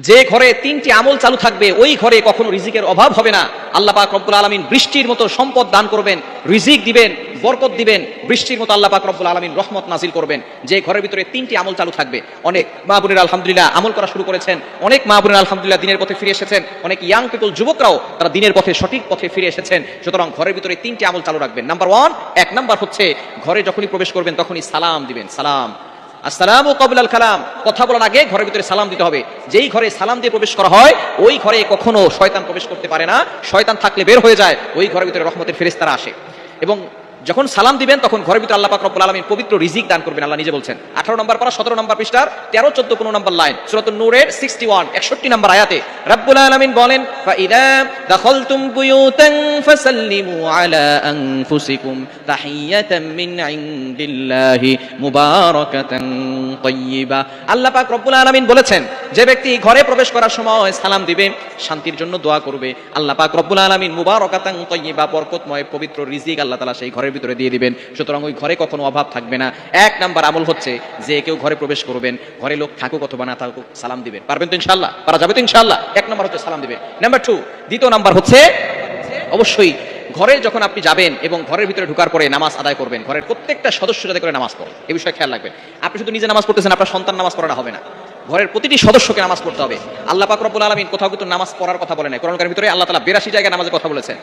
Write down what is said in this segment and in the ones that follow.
যে ঘরে তিনটি আমল চালু থাকবে ওই ঘরে কখনো রিজিকের অভাব হবে না। আল্লাহ পাক রব্বুল আলামিন বৃষ্টির মতো সম্পদ দান করবেন, রিজিক দিবেন, বরকত দিবেন, বৃষ্টির মতো আল্লাহ পাক রব্বুল আলামিন রহমত নাজিল করবেন। যে ঘরের ভিতরে তিনটি আমল চালু থাকবে। অনেক মা বোনেরা আলহামদুলিল্লাহ আমল করা শুরু করেছেন, অনেক মা বোনেরা আলহামদুলিল্লাহ দিনের পথে ফিরে এসেছেন, অনেক ইয়াং পিপল যুবকরাও তারা দিনের পথে সঠিক পথে ফিরে এসেছেন। সুতরাং ঘরের ভিতরে তিনটি আমল চালু রাখবেন। নাম্বার 1, এক নাম্বার হচ্ছে ঘরে যখনই প্রবেশ করবেন তখনই সালাম দিবেন। সালাম, আসসালামু ক্বাবলাল কালাম, কথা বলার আগে ঘরের ভিতরে সালাম দিতে হবে। যেই ঘরে সালাম দিয়ে প্রবেশ করা হয় ওই ঘরে কখনো শয়তান প্রবেশ করতে পারে না। শয়তান থাকলে বের হয়ে যায়, ওই ঘরের ভিতরে রহমতের ফেরেশতারা আসে। এবং যখন সালাম দিবেন তখন ঘরের ভিতরে আল্লাহ পাক রব্বুল আলামিন পবিত্র রিজিক দান করবেন। আল্লাহ নিজে বলছেন 18 নম্বর পারা 17 নম্বর পৃষ্ঠার 13, 14, 15 নম্বর লাইন সূরাতুন নূরের 61 61 নম্বর আয়াতে রব্বুল আলামিন বলেন, ফাইদা দাখালতুম বুয়ুতান ফাসাল্লিমু আলা আনফুসিকুম তাহিয়াতাম মিন ইনদিল্লাহি মুবারাকাতান তাইয়্যিবা। আল্লাহ পাক রব্বুল আলামিন বলেছেন, যে ব্যক্তি ঘরে প্রবেশ করার সময় সালাম দিবে, শান্তির জন্য দোয়া করবে, আল্লাহ পাক রব্বুল আলামিন মুবারাকাতান তাইয়্যিবা, বরকতময় পবিত্র রিজিক আল্লাহ তাআলা সেই ঘরের ভিতরে দিয়ে দিবেন। সুতরাং ওই ঘরে কখনো অভাব থাকবে না। এক নাম্বার আমল হচ্ছে যে কেউ ঘরে প্রবেশ করবেন, ঘরে লোক থাকুক অথবা না থাকুক, সালাম দিবেন। পারবেন তো ইনশাআল্লাহ? পারা যাবে তো ইনশাআল্লাহ? এক নাম্বার হচ্ছে সালাম দিবেন। নাম্বার 2, দ্বিতীয় নাম্বার হচ্ছে অবশ্যই ঘরে যখন আপনি যাবেন এবং ঘরের ভিতরে ঢোকার পরে নামাজ আদায় করবেন, ঘরের প্রত্যেকটা সদস্য যাতে করে নামাজ পড়ে এই বিষয়ে খেয়াল রাখবেন। আপনি শুধু নিজে নামাজ পড়তেছেন, আপনার সন্তান নামাজ পড়া হবে না। ঘরের প্রতিটি সদস্যকে নামাজ পড়তে হবে। আল্লাহ পাক রব্বুল আলামিন কোথাও কিন্তু নামাজ পড়ার কথা বলেন নাই। কোরআনের ভিতরে আল্লাহ তাআলা 82 জায়গায় নামাজের কথা বলেছেন,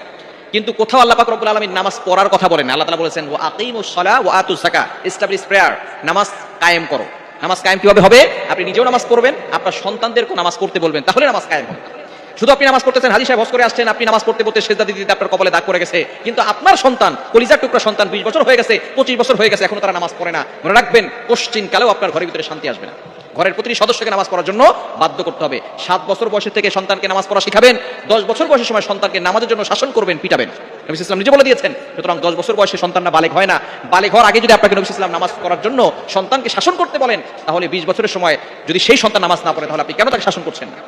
কিন্তু কোথাও আল্লাহ পাক রব্বুল আলামিন নামাজ পড়ার কথা বলেন না। আল্লাহ তাআলা বলেছেন, ওয়া আকিমুস সালাহ ওয়া আতুজ যাকাত, এস্টাবলিশ প্রেয়ার, নামাজ কায়েম করো। নামাজ কায়েম কিভাবে হবে? আপনি নিজেও নামাজ পড়বেন, আপনার সন্তানদেরকে নামাজ পড়তে বলবেন, তাহলে নামাজ কায়েম হবে। শুধু আপনি নামাজ পড়তেছেন, হাজি সাহেব হজ করে আসছেন, আপনি নামাজ পড়তে পড়তে সিজদা দিতে দিতে আপনার কপালে দাগ পড়ে গেছে, কিন্তু আপনার সন্তান, কলিজার টুকরা সন্তান 20 বছর হয়ে গেছে, 25 বছর হয়ে গেছে, এখনো তারা নামাজ পড়ে না। মনে রাখবেন, কোশ্চিন কালেও আপনার ঘরের ভিতরে শান্তি আসবে না। ঘরের প্রতিটি সদস্যকে নামাজ পড়ার জন্য বাধ্য করতে হবে। 7 বছর বয়সের থেকে সন্তানকে নামাজ পড়া শিখাবেন, 10 বছর বয়সের সময় সন্তানকে নামাজের জন্য শাসন করবেন, পিটাবেন। নবী ইসলাম নিজে বলে দিয়েছেন। সুতরাং 10 বছর বয়সে সন্তানরা বালেগ হয় না। বালেগ হওয়ার আগে যদি আপনাকে নবী ইসলাম নামাজ পড়ার জন্য সন্তানকে শাসন করতে বলেন, তাহলে 20 বছরের সময় যদি সেই সন্তান নামাজ না পড়ে, তাহলে আপনি কেন তাকে শাসন করছেন না?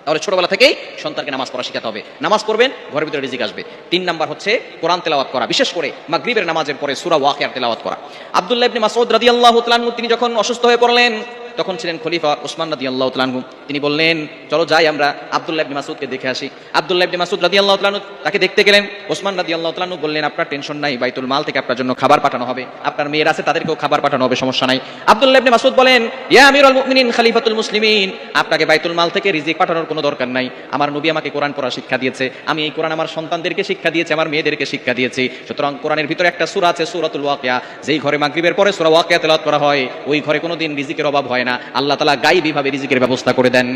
তাহলে ছোটবেলা থেকেই সন্তানকে নামাজ পড়া শেখাতে হবে। নামাজ পড়বেন, ঘরের ভিতরে রিজিক আসবে। 3 নাম্বার হচ্ছে কোরআন তেলাওয়াত করা, বিশেষ করে মাগরিবের নামাজের পরে সূরা ওয়াকিয়া তেলাওয়াত করা। আব্দুল্লাহ ইবনে মাসউদ রাদিয়াল্লাহু তাআলা আনহু তিনি যখন অসুস্থ হয়ে পড়লেন, তখন ছিলেন খলিফা ওসমান রাদিয়াল্লাহু তাআলা আনহু। তিনি বললেন, চলো যাই আমরা আব্দুল্লাহ ইবনে মাসউদকে দেখে আসি। আব্দুল্লাহ ইবনে মাসউদ রাদিয়াল্লাহু তাআলা আনহু তাকে দেখতে গেলেন। ওসমান রাদিয়াল্লাহু তাআলা আনহু বললেন, আপনার টেনশন নাই, বাইতুল মাল থেকে আপনার জন্য খাবার পাঠানো হবে, আপনার মেয়ের আছে তাদেরকেও খাবার পাঠানো হবে, সমস্যা নাই। আব্দুল্লাহ ইবনে মাসউদ বলেন, ইয়া আমিরুল মুমিনিন খলিফাতুল মুসলিমিন, আপনাকে বাইতুল মাল থেকে রিজিক পাঠানোর কোনো দরকার নাই। আমার নবী আমাকে কোরআন পড়া শিক্ষা দিয়েছে, আমি এই কোরআন আমার সন্তানদেরকে শিক্ষা দিয়েছি, আমার মেয়েদেরকে শিক্ষা দিয়েছি। সুতরাং কোরআনের ভিতরে একটা সূরা আছে সূরাতুল ওয়াকিয়া, যেই ঘরে মাগরিবের পরে সূরা ওয়াকিয়া তেলাওয়াত করা হয়, ওই ঘরে কোনোদিন রিজিকের অভাব হয় না। আল্লাহ তাআলা গায়বীভাবে রিজিকের ব্যবস্থা করে দেন।